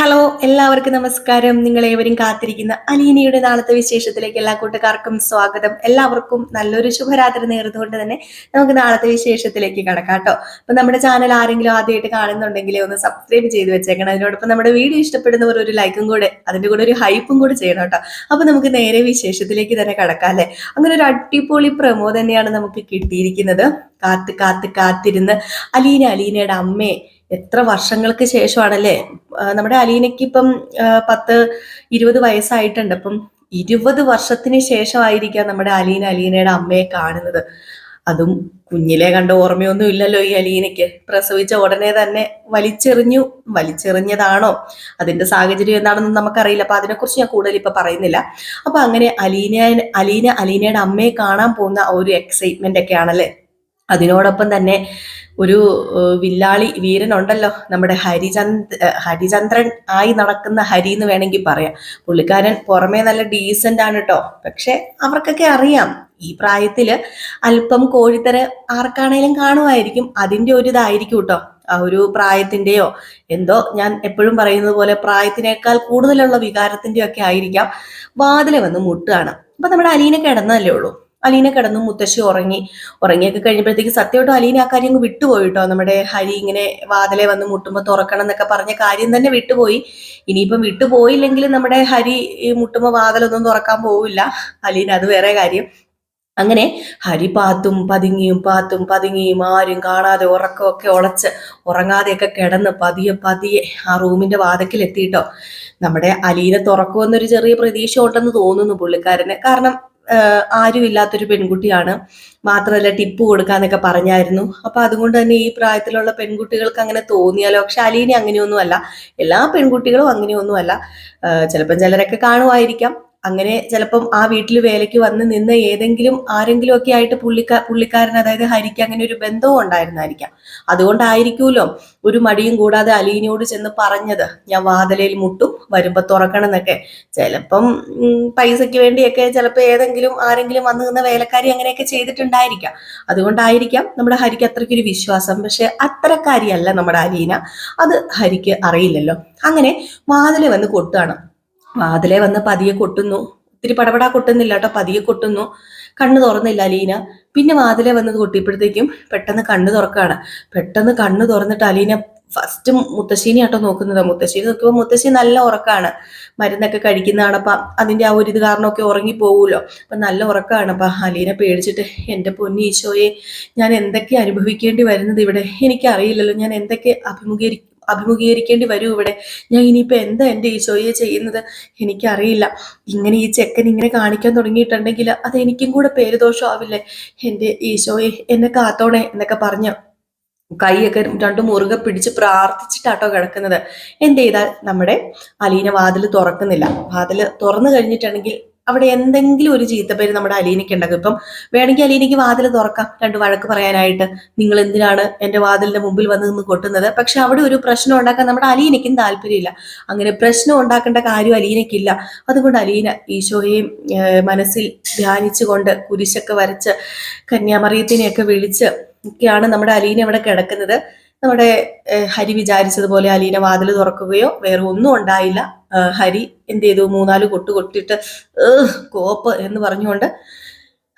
Hello, എല്ലാവർക്കും നമസ്കാരം. നിങ്ങളേവരും കാത്തിരിക്കുന്ന അലീനയുടെ നാളത്തെ വിശേഷത്തിലേക്ക് എല്ലാ കൂട്ടുകാർക്കും സ്വാഗതം. എല്ലാവർക്കും നല്ലൊരു ശുഭരാത്രി നേർന്നുകൊണ്ട് തന്നെ നമുക്ക് നാളത്തെ വിശേഷത്തിലേക്ക് കടക്കാം കേട്ടോ. അപ്പൊ നമ്മുടെ ചാനൽ ആരെങ്കിലും ആദ്യമായിട്ട് കാണുന്നുണ്ടെങ്കിൽ ഒന്ന് സബ്സ്ക്രൈബ് ചെയ്ത് വെച്ചേക്കണം. അതിനോടൊപ്പം നമ്മുടെ വീഡിയോ ഇഷ്ടപ്പെടുന്നവർ ഒരു ലൈക്കും കൂടെ, അതിന്റെ കൂടെ ഒരു ഹൈപ്പും കൂടെ ചെയ്യണം കേട്ടോ. അപ്പൊ നമുക്ക് നേരെ വിശേഷത്തിലേക്ക് തന്നെ കടക്കാം അല്ലെ. അങ്ങനെ ഒരു അടിപൊളി പ്രമോ തന്നെയാണ് നമുക്ക് കിട്ടിയിരിക്കുന്നത്. കാത്ത് കാത്ത് കാത്തിരുന്ന് അലീനയുടെ അമ്മയെ എത്ര വർഷങ്ങൾക്ക് ശേഷമാണല്ലേ നമ്മുടെ അലീനയ്ക്ക് ഇപ്പം 10-20 വയസ്സായിട്ടുണ്ട്. അപ്പം 20 വർഷത്തിന് ശേഷമായിരിക്കാം നമ്മുടെ അലീനയുടെ അമ്മയെ കാണുന്നത്. അതും കുഞ്ഞിലെ കണ്ട ഓർമ്മയൊന്നും ഇല്ലല്ലോ ഈ അലീനയ്ക്ക്. പ്രസവിച്ച ഉടനെ തന്നെ വലിച്ചെറിഞ്ഞതാണോ, അതിന്റെ സാഹചര്യം എന്താണെന്ന് നമുക്കറിയില്ല. അപ്പൊ അതിനെക്കുറിച്ച് ഞാൻ കൂടുതൽ ഇപ്പൊ പറയുന്നില്ല. അപ്പൊ അങ്ങനെ അലീനയുടെ അമ്മയെ കാണാൻ പോകുന്ന ഒരു എക്സൈറ്റ്മെന്റ് ഒക്കെ ആണല്ലേ. അതിനോടൊപ്പം തന്നെ ഒരു വില്ലാളി വീരനുണ്ടല്ലോ, നമ്മുടെ ഹരിചന്ദ്രൻ ആയി നടക്കുന്ന ഹരി എന്ന് വേണമെങ്കിൽ പറയാം. പുള്ളിക്കാരൻ പുറമേ നല്ല ഡീസന്റ് ആണ് കേട്ടോ. പക്ഷെ അവർക്കൊക്കെ അറിയാം ഈ പ്രായത്തില് അല്പം കോഴിത്തര ആർക്കാണേലും കാണുമായിരിക്കും. അതിന്റെ ഒരു ഇതായിരിക്കും കേട്ടോ, ആ ഒരു പ്രായത്തിന്റെയോ എന്തോ, ഞാൻ എപ്പോഴും പറയുന്നത് പോലെ പ്രായത്തിനേക്കാൾ കൂടുതലുള്ള വികാരത്തിന്റെ ഒക്കെ ആയിരിക്കാം. വാതിലെ വന്ന് മുട്ടുകയാണ്. അപ്പൊ നമ്മുടെ അലീന കിടന്നല്ലേ ഉള്ളൂ. അലീന കിടന്നു, മുത്തശ്ശി ഉറങ്ങിയൊക്കെ കഴിഞ്ഞപ്പോഴത്തേക്ക് സത്യമായിട്ടും അലീന ആ കാര്യം അങ്ങ് വിട്ടുപോയിട്ടോ. നമ്മുടെ ഹരി ഇങ്ങനെ വാതിലെ വന്ന് മുട്ടുമ്പോൾ തുറക്കണം എന്നൊക്കെ പറഞ്ഞ കാര്യം തന്നെ വിട്ടുപോയി. ഇനിയിപ്പം വിട്ടുപോയില്ലെങ്കിലും നമ്മുടെ ഹരി മുട്ടുമ്പോൾ വാതിലൊന്നും തുറക്കാൻ പോവില്ല. അലീന അത് വേറെ കാര്യം. അങ്ങനെ ഹരി പാത്തും പതുങ്ങിയും ആരും കാണാതെ ഉറക്കമൊക്കെ ഉറങ്ങാതെയൊക്കെ കിടന്ന് പതിയെ ആ റൂമിന്റെ വാതിക്കൽ എത്തിയിട്ടോ. നമ്മുടെ അലീന തുറക്കുമെന്നൊരു ചെറിയ പ്രതീക്ഷ ഉണ്ടെന്ന് തോന്നുന്നു പുള്ളിക്കാരന്. കാരണം ആരും ഇല്ലാത്തൊരു പെൺകുട്ടിയാണ്, മാത്രമല്ല ടിപ്പ് കൊടുക്കാന്നൊക്കെ പറഞ്ഞായിരുന്നു. അപ്പൊ അതുകൊണ്ട് തന്നെ ഈ പ്രായത്തിലുള്ള പെൺകുട്ടികൾക്ക് അങ്ങനെ തോന്നിയാലോ. പക്ഷെ അലീന അങ്ങനെയൊന്നും അല്ല, എല്ലാ പെൺകുട്ടികളും അങ്ങനെയൊന്നും അല്ല. ചിലപ്പം ചിലരൊക്കെ കാണുമായിരിക്കാം. അങ്ങനെ ചിലപ്പം ആ വീട്ടിൽ വേലയ്ക്ക് വന്ന് നിന്ന് ആരെങ്കിലും ഒക്കെ ആയിട്ട് പുള്ളിക്കാരൻ, അതായത് ഹരിക്ക് അങ്ങനെ ഒരു ബന്ധവും ഉണ്ടായിരുന്നായിരിക്കാം. അതുകൊണ്ടായിരിക്കുമല്ലോ ഒരു മടിയും കൂടാതെ അലീനയോട് ചെന്ന് പറഞ്ഞത്, ഞാൻ വാതിലയിൽ മുട്ടും, വരുമ്പോ തുറക്കണം എന്നൊക്കെ. ചിലപ്പം പൈസയ്ക്ക് വേണ്ടിയൊക്കെ ചിലപ്പോൾ ആരെങ്കിലും വന്ന് നിന്ന വേലക്കാരി അങ്ങനെയൊക്കെ ചെയ്തിട്ടുണ്ടായിരിക്കാം. അതുകൊണ്ടായിരിക്കാം നമ്മുടെ ഹരിക്ക് അത്രയ്ക്കൊരു വിശ്വാസം. പക്ഷെ അത്രക്കാരിയല്ല നമ്മുടെ അലീന, അത് ഹരിക്ക് അറിയില്ലല്ലോ. അങ്ങനെ വാതിലെ വന്ന് കൊട്ടുകയാണ്. വാതിലെ വന്ന് പതിയെ കൊട്ടുന്നു. ഒത്തിരി പടപടാ കൊട്ടുന്നില്ല കേട്ടോ, പതിയെ കൊട്ടുന്നു. കണ്ണ് തുറന്നില്ല അലീന. പിന്നെ വാതിലെ വന്നത് കൊട്ടിയപ്പോഴത്തേക്കും പെട്ടെന്ന് കണ്ണ് തുറക്കാണ്. പെട്ടെന്ന് കണ്ണ് തുറന്നിട്ട് അലീന ഫസ്റ്റ് മുത്തശ്ശീനെ ആട്ടോ നോക്കുന്നത്. മുത്തശ്ശീനെ നോക്കുമ്പോൾ മുത്തശ്ശി നല്ല ഉറക്കാണ്, മരുന്നൊക്കെ കഴിക്കുന്നതാണ്. അപ്പൊ അതിന്റെ ആ ഒരു ഇത് കാരണമൊക്കെ ഉറങ്ങി പോകൂലോ. അപ്പൊ നല്ല ഉറക്കാണ്. അപ്പൊ അലീന പേടിച്ചിട്ട്, എന്റെ പൊന്നി ഈശോയെ, ഞാൻ എന്തൊക്കെ അനുഭവിക്കേണ്ടി വരുന്നത് ഇവിടെ, എനിക്കറിയില്ലല്ലോ. ഞാൻ എന്തൊക്കെ അഭിമുഖീകരിക്കേണ്ടി വരും ഇവിടെ. ഞാൻ ഇനിയിപ്പോ എന്താ എന്റെ ഈശോയെ ചെയ്യുന്നത്, എനിക്കറിയില്ല. ഇങ്ങനെ ഈ ചെക്കൻ ഇങ്ങനെ കാണിക്കാൻ തുടങ്ങിയിട്ടുണ്ടെങ്കിൽ അത് എനിക്കും കൂടെ പേരുദോഷമാവില്ലേ. എന്റെ ഈശോയെ, എന്നെ കാത്തോണേ എന്നൊക്കെ പറഞ്ഞ് കൈയൊക്കെ രണ്ടും മുറുകെ പിടിച്ച് പ്രാർത്ഥിച്ചിട്ടാട്ടോ കിടക്കുന്നത്. എന്ത് ചെയ്താൽ നമ്മുടെ അലീന വാതിൽ തുറക്കുന്നില്ല. വാതിൽ തുറന്നു കഴിഞ്ഞിട്ടുണ്ടെങ്കിൽ അവിടെ എന്തെങ്കിലും ഒരു ചീത്തപ്പേര് നമ്മുടെ അലീനയ്ക്ക് ഉണ്ടാകും. ഇപ്പം വേണമെങ്കിൽ അലീനയ്ക്ക് വാതിൽ തുറക്കാം, രണ്ട് വഴക്ക് പറയാനായിട്ട്. നിങ്ങൾ എന്തിനാണ് എന്റെ വാതിലിന്റെ മുമ്പിൽ വന്ന് നിന്ന് കൊട്ടുന്നത്? പക്ഷെ അവിടെ ഒരു പ്രശ്നം ഉണ്ടാക്കാൻ നമ്മുടെ അലീനയ്ക്കും താല്പര്യമില്ല. അങ്ങനെ പ്രശ്നം ഉണ്ടാക്കേണ്ട കാര്യം അലീനയ്ക്കില്ല. അതുകൊണ്ട് അലീന ഈശോയെയും മനസ്സിൽ ധ്യാനിച്ചുകൊണ്ട് കുരിശൊക്കെ വരച്ച് കന്യാമറിയത്തിനെയൊക്കെ വിളിച്ച് ഒക്കെയാണ് നമ്മുടെ അലീന ഇവിടെ കിടക്കുന്നത്. നമ്മുടെ ഹരി വിചാരിച്ചതുപോലെ അലീന വാതിൽ തുറക്കുകയോ വേറെ ഒന്നും ഉണ്ടായില്ല. ഹരി എന്ത് ചെയ്തു, 3-4 കൊട്ടിട്ട് കോപ്പ് എന്ന് പറഞ്ഞുകൊണ്ട്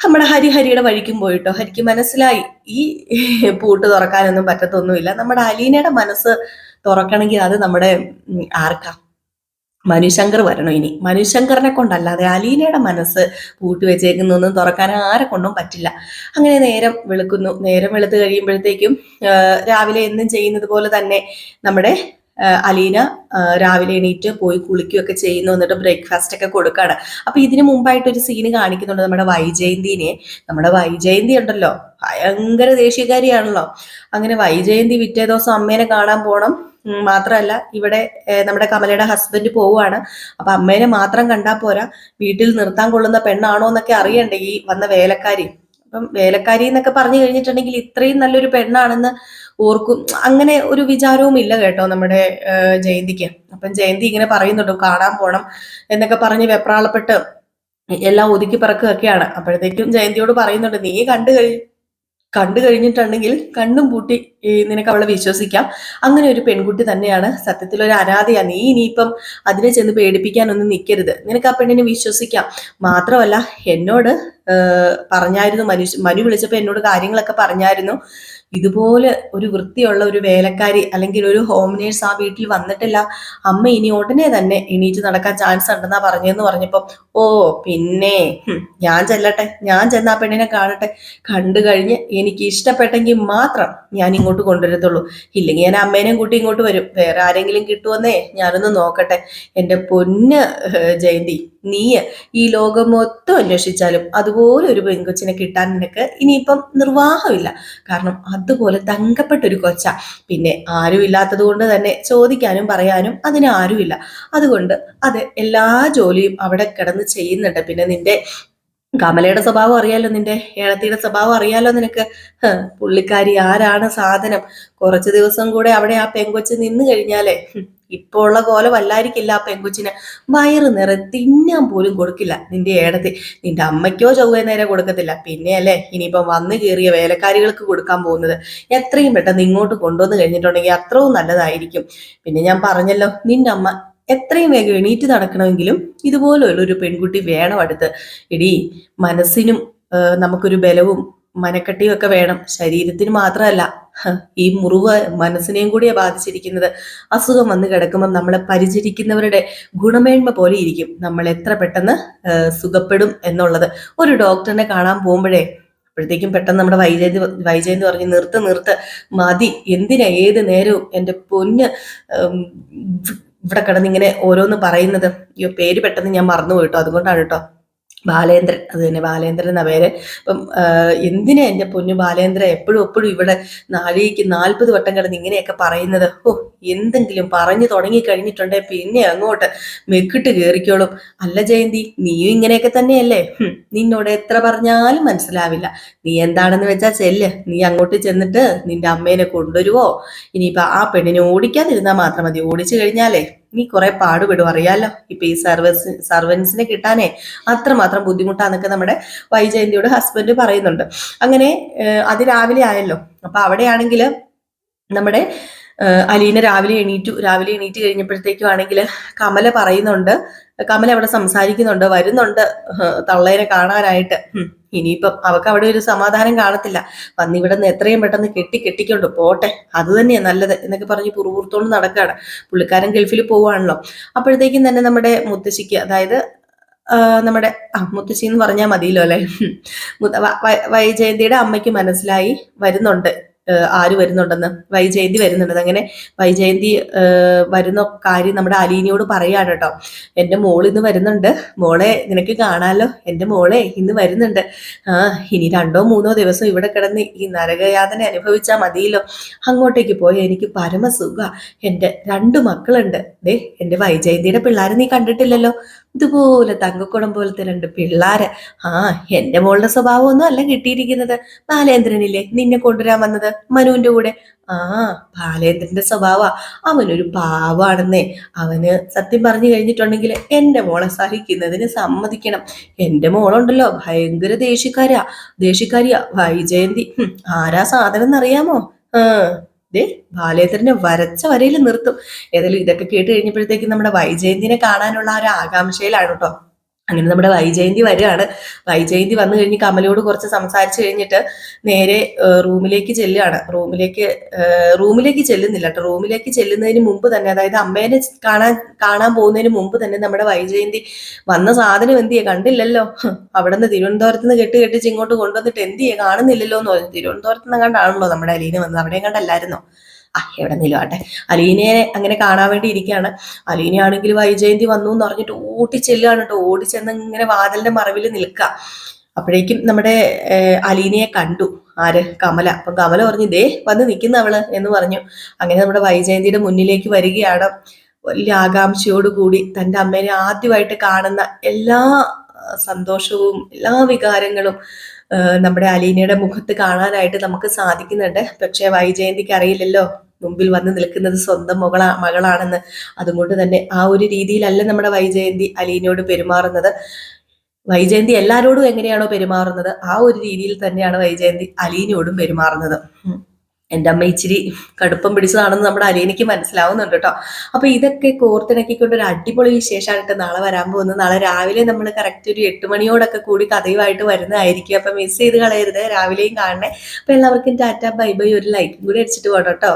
നമ്മുടെ ഹരിയുടെ വഴിക്കും പോയിട്ടോ. ഹരിക്ക് മനസ്സിലായി ഈ പൂട്ട് തുറക്കാനൊന്നും പറ്റത്തൊന്നുമില്ല. നമ്മുടെ അലീനയുടെ മനസ്സ് തുറക്കണമെങ്കിൽ അത് നമ്മുടെ ആർക്കാ, മനുശങ്കർ വരണം. ഇനി മനുശങ്കറിനെ കൊണ്ടല്ലാതെ അലീനയുടെ മനസ്സ് പൂട്ടി വെച്ചേക്കുന്നൊന്നും തുറക്കാൻ ആരെ കൊണ്ടും പറ്റില്ല. അങ്ങനെ നേരം വെളുത്ത് കഴിയുമ്പോഴത്തേക്കും രാവിലെ എന്നും ചെയ്യുന്നത് പോലെ തന്നെ നമ്മുടെ അലീന രാവിലെ എണീറ്റ് പോയി കുളിക്കുകയൊക്കെ ചെയ്യുന്നു. എന്നിട്ട് ബ്രേക്ക്ഫാസ്റ്റ് ഒക്കെ കൊടുക്കാണ്. അപ്പൊ ഇതിനു മുമ്പായിട്ട് ഒരു സീന് കാണിക്കുന്നുണ്ട് നമ്മുടെ വൈജയന്തിനെ. നമ്മുടെ വൈജയന്തി ഉണ്ടല്ലോ, ഭയങ്കര ദേഷ്യക്കാരിയാണല്ലോ. അങ്ങനെ വൈജയന്തി പിറ്റേ ദിവസം അമ്മേനെ കാണാൻ പോണം. മാത്രമല്ല ഇവിടെ നമ്മുടെ കമലയുടെ ഹസ്ബൻഡ് പോവുകയാണ്. അപ്പൊ അമ്മേനെ മാത്രം കണ്ടാൽ പോരാ, വീട്ടിൽ നിർത്താൻ കൊള്ളുന്ന പെണ്ണാണോ എന്നൊക്കെ അറിയണ്ടേ ഈ വന്ന വേലക്കാരി. അപ്പം വേലക്കാരി എന്നൊക്കെ പറഞ്ഞു കഴിഞ്ഞിട്ടുണ്ടെങ്കിൽ ഇത്രയും നല്ലൊരു പെണ്ണാണെന്ന് ഓർക്കും അങ്ങനെ ഒരു വിചാരവും ഇല്ല കേട്ടോ നമ്മുടെ ജയന്തിക്ക്. അപ്പം ജയന്തി ഇങ്ങനെ പറയുന്നുണ്ട് കാണാൻ പോണം എന്നൊക്കെ പറഞ്ഞ് വെപ്രാളപ്പെട്ട് എല്ലാം ഒതുക്കി പറക്കുകയൊക്കെയാണ്. അപ്പോഴത്തേക്കും ജയന്തിയോട് പറയുന്നുണ്ട്, നീ കണ്ടു കണ്ടു കഴിഞ്ഞിട്ടുണ്ടെങ്കിൽ കണ്ണും പൂട്ടി നിനക്ക് അവളെ വിശ്വസിക്കാം. അങ്ങനെ ഒരു പെൺകുട്ടി തന്നെയാണ്, സത്യത്തിലൊരു അനാഥയാ. നീ ഇനിയിപ്പം അതിനെ ചെന്ന് പേടിപ്പിക്കാനൊന്നും നിൽക്കരുത്. നിനക്ക് ആ പെണ്ണിനെ വിശ്വസിക്കാം. മാത്രമല്ല എന്നോട് പറഞ്ഞായിരുന്നു, മനു വിളിച്ചപ്പോൾ എന്നോട് കാര്യങ്ങളൊക്കെ പറഞ്ഞായിരുന്നു. ഇതുപോലെ ഒരു വൃത്തിയുള്ള ഒരു വേലക്കാരി അല്ലെങ്കിൽ ഒരു ഹോം നേഴ്സ് ആ വീട്ടിൽ വന്നിട്ടില്ല. അമ്മ ഇനി ഉടനെ തന്നെ എണീറ്റ് നടക്കാൻ ചാൻസ് ഉണ്ടെന്നാ പറഞ്ഞെന്ന് പറഞ്ഞപ്പോ, ഓ പിന്നെ ഞാൻ ചെല്ലട്ടെ, ഞാൻ ചെന്ന് ആ പെണ്ണിനെ കാണട്ടെ. കണ്ടു കഴിഞ്ഞ് എനിക്ക് ഇഷ്ടപ്പെട്ടെങ്കിൽ മാത്രം ഞാൻ ഇങ്ങോട്ട് കൊണ്ടുവരത്തുള്ളൂ. ഇല്ലെങ്കിൽ ഞാൻ അമ്മേനെയും കൂട്ടി ഇങ്ങോട്ട് വരും. വേറെ ആരെങ്കിലും കിട്ടുമെന്നേ ഞാനൊന്ന് നോക്കട്ടെ. എൻ്റെ പൊന്ന് ജയന്തി, നീ ഈ ലോകം മൊത്തം അന്വേഷിച്ചാലും അതുപോലെ ഒരു പെൺകൊച്ചിനെ കിട്ടാൻ നിനക്ക് ഇനിയിപ്പം നിർവാഹമില്ല. കാരണം അതുപോലെ തങ്കപ്പെട്ടൊരു കൊച്ച. പിന്നെ ആരും ഇല്ലാത്തത് കൊണ്ട് തന്നെ ചോദിക്കാനും പറയാനും അതിന് ആരുമില്ല. അതുകൊണ്ട് അത് എല്ലാ ജോലിയും അവിടെ കിടന്ന് ചെയ്യുന്നുണ്ട്. പിന്നെ നിന്റെ കമലയുടെ സ്വഭാവം അറിയാലോ, നിന്റെ ഏഴത്തിയുടെ സ്വഭാവം അറിയാലോ നിനക്ക്. പുള്ളിക്കാരി ആരാണ് സാധനം. കുറച്ചു ദിവസം കൂടെ അവിടെ ആ പെങ്കൊച്ച് നിന്ന് കഴിഞ്ഞാലേ ഇപ്പൊ ഉള്ള കോലം വല്ലായിരിക്കില്ല ആ പെങ്കൊച്ചിന്. വയറ് നിറ തിന്നാൻ പോലും കൊടുക്കില്ല നിന്റെ ഏടത്തി. നിന്റെ അമ്മയ്ക്കോ ചൊവ്വേ നേരെ കൊടുക്കത്തില്ല. പിന്നെ അല്ലേ ഇനിയിപ്പം വന്നു കയറിയ വേലക്കാരികൾക്ക് കൊടുക്കാൻ പോകുന്നത്. എത്രയും പെട്ടെന്ന് ഇങ്ങോട്ട് കൊണ്ടുവന്ന് കഴിഞ്ഞിട്ടുണ്ടെങ്കിൽ അത്രയും നല്ലതായിരിക്കും. പിന്നെ ഞാൻ പറഞ്ഞല്ലോ, നിന്റെ അമ്മ എത്രയും വേഗം എണീറ്റ് നടക്കണമെങ്കിലും ഇതുപോലുള്ള ഒരു പെൺകുട്ടി വേണം അടുത്ത്. ഇടി മനസ്സിനും നമുക്കൊരു ബലവും മനക്കെട്ടിയും ഒക്കെ വേണം. ശരീരത്തിന് മാത്രമല്ല, ഈ മുറിവ് മനസ്സിനെയും കൂടിയാണ് ബാധിച്ചിരിക്കുന്നത്. അസുഖം വന്ന് കിടക്കുമ്പോൾ നമ്മളെ പരിചരിക്കുന്നവരുടെ ഗുണമേന്മ പോലെ ഇരിക്കും നമ്മൾ എത്ര പെട്ടെന്ന് സുഖപ്പെടും എന്നുള്ളത്. ഒരു ഡോക്ടറിനെ കാണാൻ പോകുമ്പോഴേ അപ്പോഴത്തേക്കും പെട്ടെന്ന് നമ്മുടെ വൈജയന്തി പറഞ്ഞ് നിർത്ത് മതി, എന്തിനാ ഏത് നേരവും എൻ്റെ പൊന്ന് ഇവിടെ കിടന്ന് ഇങ്ങനെ ഓരോന്ന് പറയുന്നത്. അയ്യോ പേര് പെട്ടെന്ന് ഞാൻ മറന്നു പോയിട്ടോ, അതുകൊണ്ടാണ് കേട്ടോ. ബാലേന്ദ്രൻ, അത് തന്നെ ബാലേന്ദ്രൻ എന്ന പേര്. അപ്പം എന്തിനാ എൻ്റെ പൊന്നു ബാലേന്ദ്രൻ എപ്പോഴും ഇവിടെ നാഴികയ്ക്ക് 40 വട്ടം കിടന്ന് ഇങ്ങനെയൊക്കെ പറയുന്നത്? ഓ, എന്തെങ്കിലും പറഞ്ഞു തുടങ്ങി കഴിഞ്ഞിട്ടുണ്ടെ പിന്നെ അങ്ങോട്ട് മെക്കിട്ട് കയറിക്കോളും. അല്ല ജയന്തി, നീയും ഇങ്ങനെയൊക്കെ തന്നെയല്ലേ? നിന്നോട് എത്ര പറഞ്ഞാലും മനസ്സിലാവില്ല. നീ എന്താണെന്ന് വെച്ചാ ചെല്ല്. നീ അങ്ങോട്ട് ചെന്നിട്ട് നിന്റെ അമ്മേനെ കൊണ്ടുവരുവോ? ഇനിയിപ്പൊ ആ പെണ്ണിനെ ഓടിക്കാതിരുന്നാൽ മാത്രം മതി. ഓടിച്ചു കഴിഞ്ഞാലേ നീ കുറെ പാടുപെടും, അറിയാലോ. ഇപ്പൊ ഈ സർവൻസിനെ കിട്ടാനേ അത്രമാത്രം ബുദ്ധിമുട്ടാന്നൊക്കെ നമ്മുടെ വൈജയന്തിയോട് ഹസ്ബൻഡ് പറയുന്നുണ്ട്. അങ്ങനെ രാവിലെ ആയല്ലോ. അപ്പൊ അവിടെയാണെങ്കിൽ നമ്മുടെ അലീന രാവിലെ എണീറ്റ് കഴിഞ്ഞപ്പോഴത്തേക്കും ആണെങ്കിൽ കമല പറയുന്നുണ്ട്, കമല അവിടെ സംസാരിക്കുന്നുണ്ട്, വരുന്നുണ്ട് തള്ളേനെ കാണാനായിട്ട്. ഇനിയിപ്പം അവക്ക് അവിടെ ഒരു സമാധാനം കാണത്തില്ല. വന്നിവിടെ നിന്ന് എത്രയും പെട്ടെന്ന് കെട്ടിക്കൊണ്ട് പോട്ടെ, അത് തന്നെയാണ് നല്ലത് എന്നൊക്കെ പറഞ്ഞ് പുറപുറത്തോണ്ട് നടക്കുകയാണ്. പുള്ളിക്കാരൻ ഗൾഫിൽ പോവുകയാണല്ലോ. അപ്പോഴത്തേക്കും തന്നെ നമ്മുടെ മുത്തശ്ശിക്ക്, അതായത് നമ്മുടെ മുത്തശ്ശി എന്ന് പറഞ്ഞാൽ മതിയല്ലോ അല്ലെ, വൈജയന്തിയുടെ അമ്മയ്ക്ക് മനസ്സിലായി വരുന്നുണ്ട്, ആര് വരുന്നുണ്ടെന്ന്. വൈജയന്തി വരുന്നുണ്ട്. അങ്ങനെ വൈജയന്തി വരുന്ന കാര്യം നമ്മുടെ അലീനയോട് പറയാണ് കേട്ടോ. എൻ്റെ മോൾ ഇന്ന് വരുന്നുണ്ട്, മോളെ നിനക്ക് കാണാലോ, എൻ്റെ മോളെ ഇന്ന് വരുന്നുണ്ട്. ഇനി 2-3 ദിവസം ഇവിടെ കിടന്ന് ഈ നരകയാതന അനുഭവിച്ചാൽ മതിയല്ലോ. അങ്ങോട്ടേക്ക് പോയി എനിക്ക് പരമസുഖ. എൻ്റെ 2 മക്കളുണ്ട്. ദേ എൻ്റെ വൈജയന്തിയുടെ പിള്ളേരെ നീ കണ്ടിട്ടില്ലല്ലോ, ഇതുപോലെ തങ്കക്കുടം പോലത്തെ 2 പിള്ളേര്. എൻ്റെ മോളുടെ സ്വഭാവമൊന്നും അല്ല കിട്ടിയിരിക്കുന്നത്. ബാലേന്ദ്രനില്ലേ നിന്നെ കൊണ്ടുവരാൻ വന്നത് മനുവിന്റെ കൂടെ? ബാലേന്ദ്രന്റെ സ്വഭാവ. അവനൊരു പാവാണെന്നേ. അവന് സത്യം പറഞ്ഞു കഴിഞ്ഞിട്ടുണ്ടെങ്കിൽ എൻ്റെ മോളെ സഹിക്കുന്നതിന് സമ്മതിക്കണം. എൻ്റെ മോളുണ്ടല്ലോ ഭയങ്കര ദേഷ്യക്കാരിയാ വൈജയന്തി. ആരാ സാധനം എന്നറിയാമോ? ദേ ബാലേന്ദ്രനെ വരച്ച വരയിൽ നിർത്തും. ഏതായാലും ഇതൊക്കെ കേട്ട് കഴിഞ്ഞപ്പോഴത്തേക്കും നമ്മുടെ വൈജയന്തിനെ കാണാനുള്ള ഒരു ആകാംക്ഷയിലാണ് കേട്ടോ. അങ്ങനെ നമ്മുടെ വൈജയന്തി വരികയാണ്. വൈജയന്തി വന്നു കഴിഞ്ഞ് കമലയോട് കുറച്ച് സംസാരിച്ചു കഴിഞ്ഞിട്ട് നേരെ റൂമിലേക്ക് ചെല്ലുകയാണ്. റൂമിലേക്ക് ചെല്ലുന്നില്ല കേട്ടോ. റൂമിലേക്ക് ചെല്ലുന്നതിന് മുമ്പ് തന്നെ, അതായത് അമ്മേനെ കാണാൻ പോകുന്നതിന് മുമ്പ് തന്നെ നമ്മുടെ വൈജയന്തി വന്ന സാധനം എന്തിയെ കണ്ടില്ലല്ലോ. അവിടെ നിന്ന് തിരുവനന്തപുരത്ത് നിന്ന് കെട്ടിച്ച് ഇങ്ങോട്ട് കൊണ്ടുവന്നിട്ട് എന്തിയെ കാണുന്നില്ലല്ലോ എന്ന് പറഞ്ഞു. തിരുവനന്തപുരത്ത് നിന്ന് കണ്ടാണല്ലോ നമ്മുടെ അലീന വന്നത്, അവിടെ കണ്ടല്ലായിരുന്നോ? എവിടെ നിലുവാട്ടെ. അലീനയെ അങ്ങനെ കാണാൻ വേണ്ടി ഇരിക്കുകയാണ്. അലീനയാണെങ്കിൽ വൈജയന്തി വന്നു എന്ന് പറഞ്ഞിട്ട് ഓടിച്ചെല്ലുകയാണ് കേട്ടോ. ഓടിച്ചെന്ന് ഇങ്ങനെ വാതിലിന്റെ മറവിൽ നിൽക്കുക. അപ്പോഴേക്കും നമ്മുടെ അലീനയെ കണ്ടു കമല. അപ്പം കമല പറഞ്ഞു, ദേ വന്ന് നിൽക്കുന്ന അവള് എന്ന് പറഞ്ഞു. അങ്ങനെ നമ്മുടെ വൈജയന്തിയുടെ മുന്നിലേക്ക് വരികയാണ്. വലിയ ആകാംക്ഷയോടുകൂടി തൻ്റെ അമ്മേനെ ആദ്യമായിട്ട് കാണുന്ന എല്ലാ സന്തോഷവും എല്ലാ വികാരങ്ങളും നമ്മുടെ അലീനയുടെ മുഖത്ത് കാണാനായിട്ട് നമുക്ക് സാധിക്കുന്നുണ്ട്. പക്ഷെ വൈജയന്തിക്ക് അറിയില്ലല്ലോ മുമ്പിൽ വന്ന് നിൽക്കുന്നത് സ്വന്തം മകളാണെന്ന്. അതുകൊണ്ട് തന്നെ ആ ഒരു രീതിയിലല്ല നമ്മുടെ വൈജയന്തി അലീനയോട് പെരുമാറുന്നത്. വൈജയന്തി എല്ലാരോടും എങ്ങനെയാണോ പെരുമാറുന്നത് ആ ഒരു രീതിയിൽ തന്നെയാണ് വൈജയന്തി അലീനയോടും പെരുമാറുന്നത്. എൻ്റെ അമ്മ ഇച്ചിരി കടുപ്പം പിടിച്ചതാണെന്ന് നമ്മുടെ അലീനയ്ക്ക് മനസ്സിലാവുന്നുണ്ട് കേട്ടോ. അപ്പൊ ഇതൊക്കെ കോർത്തിണക്കിക്കൊണ്ട് ഒരു അടിപൊളി വിശേഷമായിട്ട് നാളെ വരാൻ പോകുന്നു. നാളെ രാവിലെ നമ്മൾ കറക്റ്റ് ഒരു 8 മണിയോടൊക്കെ കൂടി കഥയുമായിട്ട് വരുന്നതായിരിക്കും. അപ്പൊ മിസ് ചെയ്ത് കളയരുത്, രാവിലെയും കാണണേ. അപ്പൊ എല്ലാവർക്കും ടാറ്റ ബൈ ബൈ. ഒരു ലൈക്കും കൂടി അടിച്ചിട്ട് പോകണം കേട്ടോ.